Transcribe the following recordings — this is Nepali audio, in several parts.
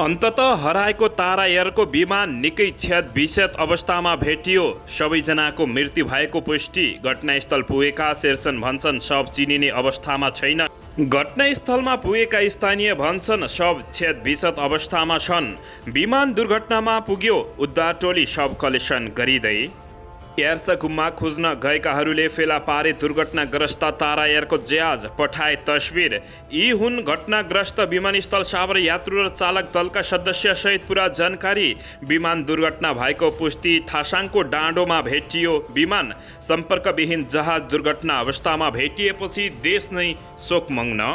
अन्ततः हराएको तारा एयरको विमान निकै क्षत-विक्षत अवस्थामा भेटियो। सबैजनाको मृत्यु भएको पुष्टि। घटनास्थल पुगेका शेरचन भन्छन् शव चिनिने अवस्थामा छैन। घटनास्थलमा पुगेका स्थानीय भन्छन् शव क्षत-विक्षत अवस्थामा छन्। विमान दुर्घटनामा पुग्यो। उद्धार टोली शव कलेक्सन गरिँदै एयरसकुममा खोज्न गएकाहरूले फेला पारे दुर्घटनाग्रस्त तारा एयरको जहाज। पठाए तस्बिर। यी हुन् घटनाग्रस्त विमानस्थल सावर यात्रु र चालक दलका सदस्यसहित पुरा जानकारी। विमान दुर्घटना भएको पुष्टि। थासाङको डाँडोमा भेटियो विमान। सम्पर्कविहीन जहाज दुर्घटना अवस्थामा भेटिएपछि देश नै शोकमग्न।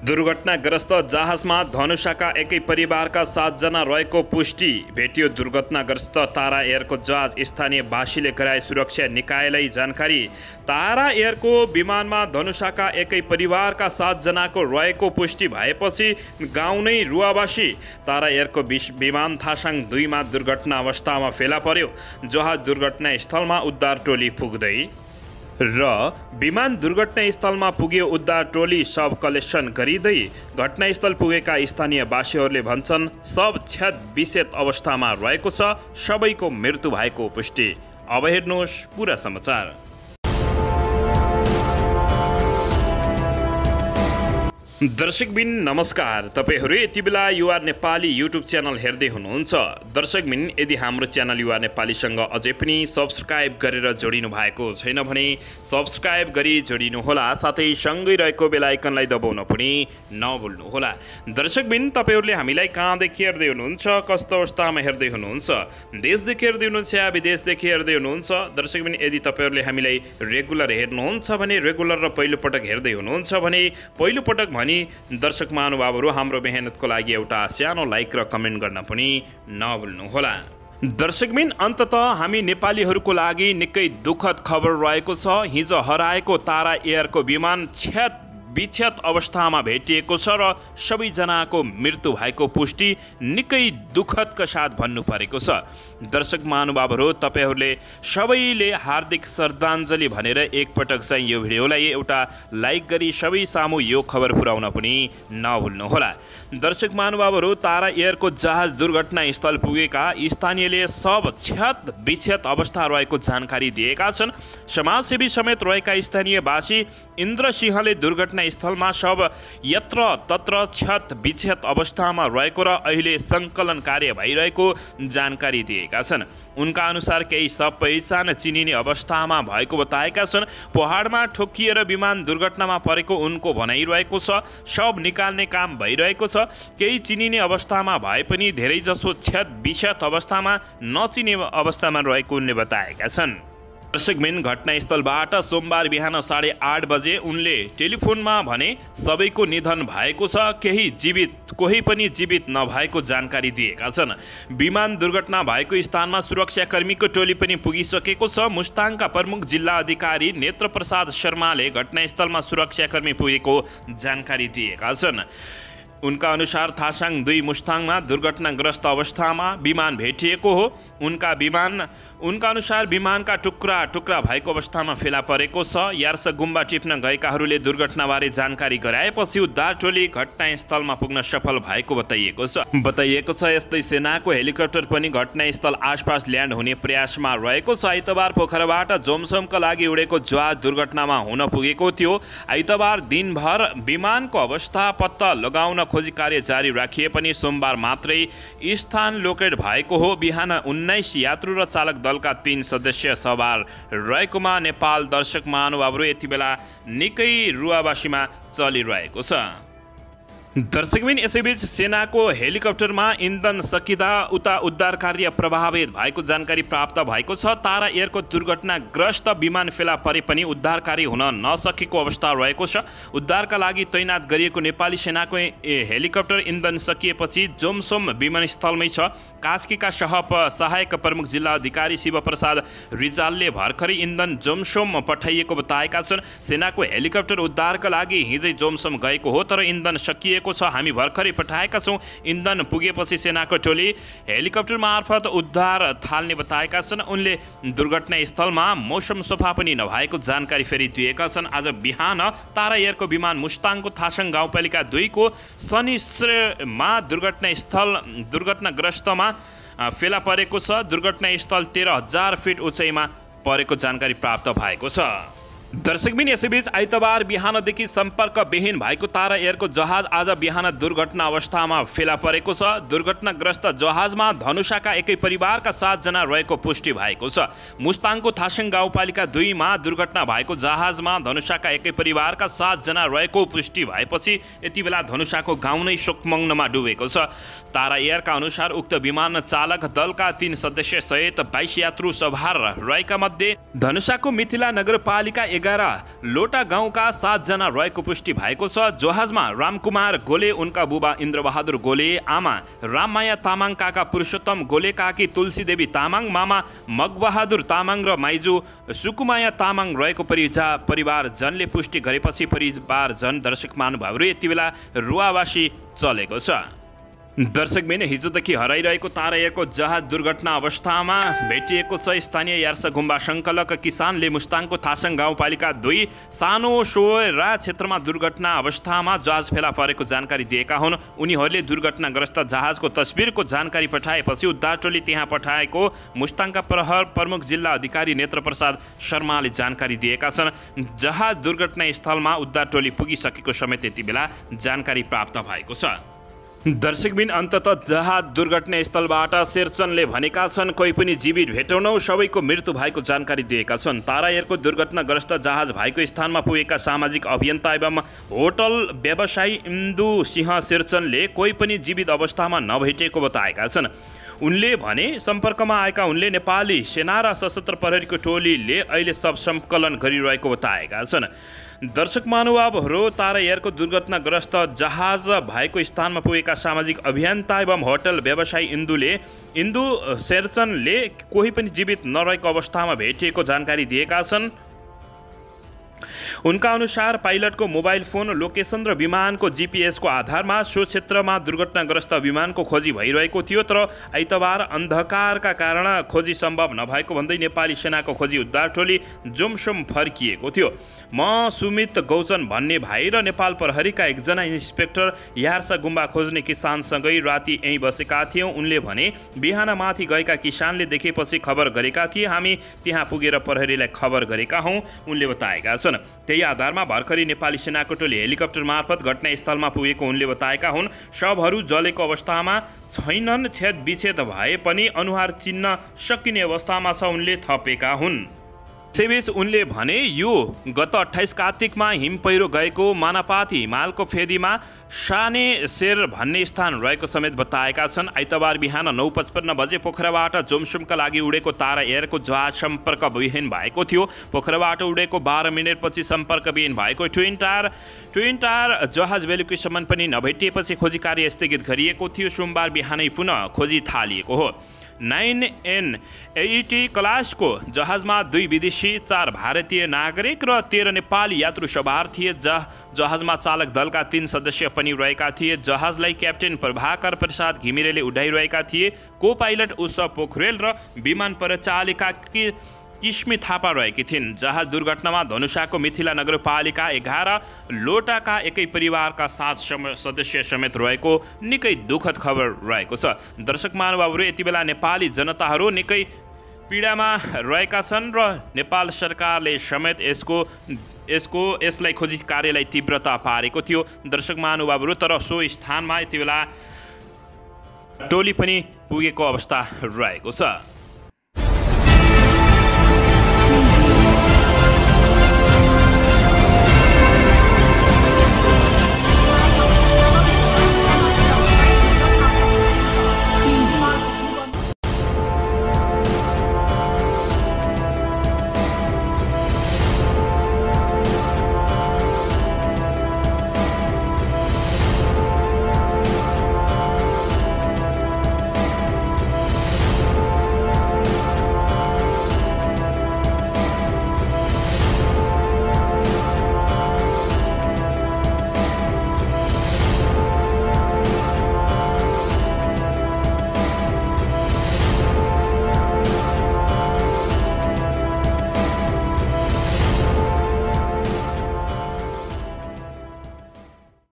दुर्घटनाग्रस्त जहाजमा धनुषाका एकै परिवारका 7 जना रहेको पुष्टि। भेटियो दुर्घटनाग्रस्त तारा एयरको जहाज। स्थानीयवासीले गराए सुरक्षा निकायलाई जानकारी। तारा एयरको विमानमा धनुषाका एकै परिवारका 7 जनाको रहेको पुष्टि भएपछि गाउँ नै रुवाबासी। तारा एयरको विमान थासाङ 2 मा दुर्घटना अवस्थामा फेला पर्यो। जहाज दुर्घटनास्थलमा उद्धार टोली पुग्दै र विमान दुर्घटनास्थलमा पुग्यो उद्धार टोली शव कलेक्सन गरिँदै। घटनास्थल पुगेका स्थानीयवासीहरूले भन्छन् शव क्षत-विक्षत अवस्थामा रहेको छ। सबैको मृत्यु भएको पुष्टि। अब हेर्नुहोस् पुरा समाचार। दर्शकबिन नमस्कार। तपाईहरू यति बेला युआर नेपाली युट्युब च्यानल हेर्दै हुनुहुन्छ। दर्शकबिन यदि हाम्रो च्यानल युआर नेपालीसँग अझै पनि सब्सक्राइब गरेर जोडिनु भएको छैन भने सब्सक्राइब गरी जोडिनुहोला। साथै सँगै रहेको बेल आइकनलाई दबाउन पनि नभुल्नुहोला। दर्शकबिन तपाईहरूले हामीलाई कहाँदेखि हेर्दै हुनुहुन्छ, कस्तो अवस्थामा हेर्दै हुनुहुन्छ, देशदेखि हेर्दै हुनुहुन्छ या विदेशदेखि हेर्दै हुनुहुन्छ। दर्शकबिन यदि तपाईहरूले हामीलाई रेगुलर हेर्नुहुन्छ भने रेगुलर र पहिलोपटक हेर्दै हुनुहुन्छ भने पहिलोपटक भनी दर्शक महानुभावहरू हाम्रो मेहनतको लागि एउटा सानो लाइक र कमेन्ट गर्न पनि नभुल्नुहोला। दर्शकबिन अन्ततः हामी नेपालीहरूको लागि निकै दुःखद खबर रहेको छ। हिजो हराएको तारा एयरको विमान क्षत-विक्षत अवस्थामा भेटिएको छ र सबैजनाको मृत्यु भएको पुष्टि निकै दुःखदका साथ भन्नु परेको छ। दर्शक महानुभावहरू तपाईहरूले सबैले हार्दिक श्रद्धाञ्जली भनेर एकपटक चाहिँ यो भिडियोलाई एउटा लाइक गरी सबै सामु यो खबर पुर्याउन पनि नभुल्नुहोला। दर्शक महानुभावहरू तारा एयरको जहाज दुर्घटनास्थल पुगेका स्थानीयले सब क्षत-विक्षत अवस्था रहेको जानकारी दिएका छन्। समाजसेवी समेत रहेका स्थानीयवासी इन्द्र सिंहले दुर्घटनास्थलमा शव यत्र तत्र क्षत-विक्षत अवस्थामा रहेको र अहिले सङ्कलन कार्य भइरहेको जानकारी दिएका छन्। उनका अनुसार केही शव पहिचान चिनिने अवस्थामा भएको बताएका छन्। पहाडमा ठोकिएर विमान दुर्घटनामा परेको उनको भनाइरहेको छ। शव निकाल्ने काम भइरहेको छ। केही चिनिने अवस्थामा भए पनि धेरैजसो क्षत-विक्षत अवस्थामा नचिने अवस्थामा रहेको उनले बताएका छन्। दर्शकबिन घटनास्थलबाट सोमबार बिहान 8:30 बजे उनले टेलिफोनमा भने सबैको निधन भएको छ, कोही पनि जीवित नभएको जानकारी दिएका छन्। विमान दुर्घटना भएको स्थानमा सुरक्षाकर्मीको टोली पनि पुगिसकेको छ। मुस्ताङका प्रमुख जिल्ला अधिकारी नेत्रप्रसाद शर्माले घटनास्थलमा सुरक्षाकर्मी पुगेको जानकारी दिएका छन्। उनका अनुसार थासाङ 2 मुस्ताङमा दुर्घटनाग्रस्त अवस्थामा विमान भेटिएको हो। उनका अनुसार विमानका टुक्रा भएको अवस्थामा फेला परेको छ। यार्स गुम्बा टिप्न गएकाहरूले दुर्घटनाबारे जानकारी गराएपछि उद्धार टोली घटनास्थलमा पुग्न सफल भएको बताइएको छ। यस्तै सेनाको हेलिकप्टर पनि घटनास्थल आसपास ल्यान्ड हुने प्रयासमा रहेको छ। आइतबार पोखराबाट जोमसोमका लागि उडेको जहाज दुर्घटनामा हुन पुगेको थियो। आइतबार दिनभर विमानको अवस्था पत्ता लगाउन खोजी कार्य जारी राखिए पनि सोमबार मात्रै स्थान लोकेट भएको हो। बिहान 19 यात्रु र चालक दलका 3 सदस्य सवार रहेकोमा नेपाल। दर्शक महानुभावहरू यति बेला निकै रुवाबासीमा चलिरहेको छ। दर्शकबिन यसैबीच सेनाको हेलिकप्टरमा इन्धन सकिँदा उता उद्धार कार्य प्रभावित भएको जानकारी प्राप्त भएको छ। तारा एयरको दुर्घटनाग्रस्त विमान फेला परे पनि उद्धार कार्य हुन नसकेको अवस्था रहेको छ। उद्धारका लागि तैनात गरिएको नेपाली सेनाको हेलिकप्टर इन्धन सकिएपछि जोमसोम विमानस्थलमै छ। कास्कीका सहायक प्रमुख जिल्ला अधिकारी शिवप्रसाद रिजालले भर्खरै इन्धन जोमसोम पठाइएको बताएका छन्। सेनाको हेलिकप्टर उद्धारका लागि हिजै जोमसोम गएको हो, तर इन्धन सकिएको पुगेको छ। हामी भर्खरै पठाएका छौँ। इन्धन पुगेपछि सेनाको टोली हेलिकप्टर मार्फत उद्धार थाल्ने बताएका छन्। उनले दुर्घटनास्थलमा मौसम सफा पनि नभएको जानकारी फेरि दिएका छन्। आज बिहान तारा एयरको विमान मुस्ताङको थासङ गाउँपालिका 2 को शनिश्रेमा दुर्घटनाग्रस्तमा फेला परेको छ। दुर्घटनास्थल 13,000 फिट उचाइमा परेको जानकारी प्राप्त भएको छ। दर्शकबिन यसैबीच आइतबार बिहानदेखि सम्पर्कविहीन भएको तारा एयरको जहाज आज बिहान दुर्घटना अवस्थामा फेला परेको छ। दुर्घटनाग्रस्त जहाजमा धनुषाका एकै परिवारका 7 जना रहेको पुष्टि भएको छ। मुस्ताङको थासङ गाउँपालिका 2 मा दुर्घटना भएको जहाजमा धनुषाका एकै परिवारका 7 जना रहेको पुष्टि भएपछि यति बेला धनुषाको गाउँ नै शोकमग्नमा डुबेको छ। तारा एयरका अनुसार उक्त विमान चालक दलका 3 सदस्य सहित 22 यात्रु सवार रहेका मध्ये धनुषाको मिथिला नगरपालिका 11 लोटा गाउँका 7 जना रहेको पुष्टि भएको छ। जहाजमा रामकुमार गोले, उनका बुबा इन्द्रबहादुर गोले, आमा राममाया तामाङ, काका पुरुषोत्तम गोले, काकी तुलसीदेवी तामाङ, मामा मगबहादुर तामाङ र माइजू सुकुमाया तामाङ रहेको परिवारजनले पुष्टि गरेपछि परिवारजन दर्शक महानुभावहरू यति बेला रुवावासी चलेको छ। दर्शकबिन हिजोदेखि हराइरहेको तारा एयरको जहाज दुर्घटना अवस्थामा भेटिएको छ। स्थानीय यार्सा गुम्बा सङ्कलक किसानले मुस्ताङको थासङ गाउँपालिका 2 सानो सोरा क्षेत्रमा दुर्घटना अवस्थामा जहाज फेला परेको जानकारी दिएका हुन्। उनीहरूले दुर्घटनाग्रस्त जहाजको तस्बिरको जानकारी पठाएपछि उद्धार टोली त्यहाँ पठाएको मुस्ताङका प्रहर प्रमुख जिल्ला अधिकारी नेत्रप्रसाद शर्माले जानकारी दिएका छन्। जहाज दुर्घटनास्थलमा उद्धार टोली पुगिसकेको समेत यति बेला जानकारी प्राप्त भएको छ। दर्शकबिन अन्ततः जहाज दुर्घटनास्थलबाट शेरचनले भनेका छन् कोही पनि जीवित भेटौनौ, सबैको मृत्यु भएको जानकारी दिएका छन्। तारा एयरको दुर्घटनाग्रस्त जहाज भएको स्थानमा पुगेका सामाजिक अभियन्ता एवं होटल व्यवसायी इन्दु सिंह शेरचनले कोही पनि जीवित अवस्थामा नभेटेको बताएका छन्। उनले भने सम्पर्कमा आएका उनले नेपाली सेना र सशस्त्र प्रहरीको टोलीले अहिले सब सङ्कलन गरिरहेको बताएका छन्। दर्शक महानुभावहरू, तारा एयरको दुर्घटनाग्रस्त जहाज भएको स्थानमा पुगेका सामाजिक अभियन्ता एवं होटल व्यवसायी इन्दु शेरचनले कोही पनि जीवित नरहेको अवस्थामा भेटिएको जानकारी दिएका छन्। उनका अनुसार पाइलटको मोबाइल फोन लोकेसन र विमानको जीपीएसको आधारमा सो क्षेत्रमा दुर्घटनाग्रस्त विमानको खोजी भइरहेको थियो, तर आइतबार अन्धकारका कारण खोजी सम्भव नभएको भन्दै नेपाली सेनाको खोजी उद्धार टोली जोमसोम फर्किएको थियो। म सुमित गौचन भन्ने भाइ र नेपाल प्रहरीका एकजना इन्सपेक्टर यार्सा गुम्बा खोज्ने किसानसँगै राति यहीँ बसेका थियौँ। उनले भने बिहान माथि गएका किसानले देखेपछि खबर गरेका थिए, हामी त्यहाँ पुगेर प्रहरीलाई खबर गरेका हौँ, उनले बताएका छन्। त्यही आधारमा भर्खरै नेपाली सेनाको टोली हेलिकप्टर मार्फत घटनास्थलमा पुगेको उनले बताएका हुन्। शवहरू जलेको अवस्थामा छैनन्, छेद विच्छेद भए पनि अनुहार चिन्न सकिने अवस्थामा छ, उनले थपेका हुन्। यसैबीच उनले भने यो गत 28 कार्तिकमा हिम पहिरो गएको मानापाती हिमालको फेदीमा साने शेर भन्ने स्थान रहेको समेत बताएका छन्। आइतबार बिहान 9:55 बजे पोखराबाट जोमसोमका लागि उडेको तारा एयरको जहाज सम्पर्कविहीन भएको थियो। पोखराबाट उडेको 12 मिनटपछि सम्पर्कविहीन भएको ट्विन टायर जहाज बेलुकीसम्म पनि नभेटिएपछि खोजी कार्य स्थगित गरिएको थियो। सोमबार बिहानै पुनः खोजी थालिएको हो। 9N80 क्लासको जहाजमा 2 विदेशी, 4 भारतीय नागरिक र 13 नेपाली यात्रु सवार थिए। जहाजमा चालक दलका 3 सदस्य पनि रहेका थिए। जहाजलाई क्याप्टेन प्रभाकर प्रसाद घिमिरेले उडाइरहेका थिए। को पाइलट उत्सव पोखरेल र विमान परिचालिका किस्मी थापा रहेकी थिइन्। जहाज दुर्घटनामा धनुषाको मिथिला नगरपालिका 11 लोटाका एकै परिवारका 7 सदस्य समेत रहेको निकै दुःखद खबर रहेको छ। दर्शक महानुभावहरू, यति बेला नेपाली जनताहरू निकै पीडामा रहेका छन् र नेपाल सरकारले समेत यसलाई खोजी कार्यलाई तीव्रता पारेको थियो। दर्शक महानुभावहरू, तर सो स्थानमा यति बेला टोली पनि पुगेको अवस्था रहेको छ।